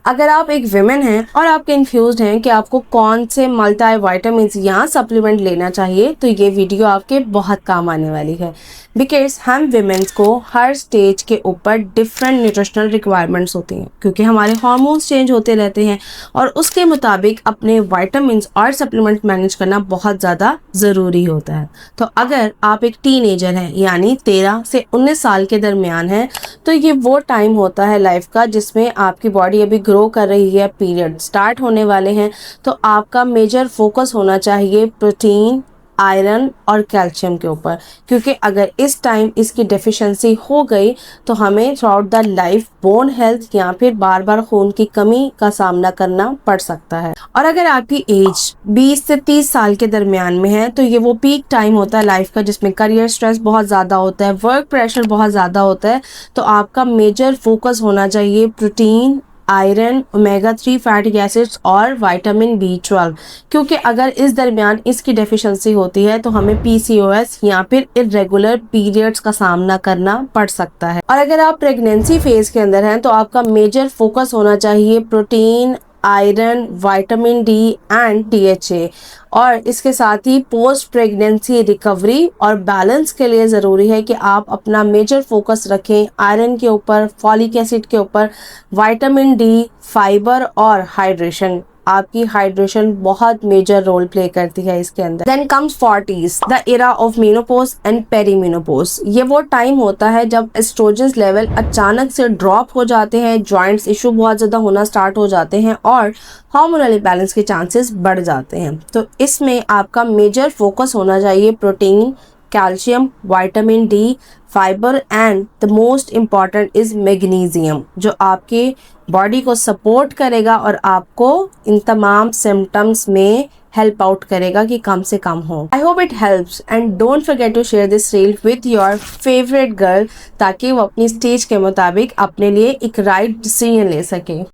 अगर आप एक विमेन हैं और आप कंफ्यूज्ड हैं कि आपको कौन से मल्टी विटामिन्स या सप्लीमेंट लेना चाहिए, तो ये वीडियो आपके बहुत काम आने वाली है। बिकॉज हम विमेंस को हर स्टेज के ऊपर डिफरेंट न्यूट्रिशनल रिक्वायरमेंट्स होती हैं, क्योंकि हमारे हार्मोन्स चेंज होते रहते हैं और उसके मुताबिक अपने विटामिन्स और सप्लीमेंट मैनेज करना बहुत ज़्यादा ज़रूरी होता है। तो अगर आप एक टीनेजर हैं, यानी 13 से 19 साल के दरमियान हैं, तो ये वो टाइम होता है लाइफ का जिसमें आपकी बॉडी अभी ग्रो कर रही है, पीरियड स्टार्ट होने वाले हैं। तो आपका मेजर फोकस होना चाहिए प्रोटीन, आयरन और कैल्शियम के ऊपर, क्योंकि अगर इस टाइम इसकी डेफिशिएंसी हो गई तो हमें through out the life bone health या फिर बार बार खून की कमी का सामना करना पड़ सकता है। और अगर आपकी एज 20 से 30 साल के दरमियान में है, तो ये वो पीक टाइम होता है लाइफ का जिसमें करियर स्ट्रेस बहुत ज़्यादा होता है, वर्क प्रेशर बहुत ज़्यादा होता है। तो आपका मेजर फोकस होना चाहिए protein, iron, omega 3 fatty acids और विटामिन B12, क्योंकि अगर इस दरमियान इसकी डेफिशिएंसी होती है तो हमें PCOS या फिर इरेगुलर पीरियड्स का सामना करना पड़ सकता है। और अगर आप प्रेगनेंसी फेज के अंदर हैं तो आपका मेजर फोकस होना चाहिए protein, iron, vitamin D and DHA। और इसके साथ ही पोस्ट प्रेगनेंसी रिकवरी और बैलेंस के लिए ज़रूरी है कि आप अपना मेजर फोकस रखें आयरन के ऊपर, फॉलिक एसिड के ऊपर, विटामिन D, फाइबर और हाइड्रेशन। आपकी हाइड्रेशन बहुत मेजर रोल प्ले करती है इसके अंदर। Then comes 40s, the era of menopause and perimenopause. ये वो टाइम होता है जब एस्ट्रोजन लेवल अचानक से ड्रॉप हो जाते हैं, जॉइंट्स इशू बहुत ज़्यादा होना स्टार्ट हो जाते हैं और हार्मोनल इम्बैलेंस के चांसेस बढ़ जाते हैं। तो इसमें आपका मेजर फोकस होना चाहिए protein, calcium, vitamin D, fibre and the most important is magnesium, जो आपके बॉडी को सपोर्ट करेगा और आपको इन तमाम सिम्टम्स में हेल्प आउट करेगा कि कम से कम हो। I hope it helps and don't forget to share this reel with your favourite girl, ताकि वो अपनी स्टेज के मुताबिक अपने लिए एक राइट डिसीजन ले सके।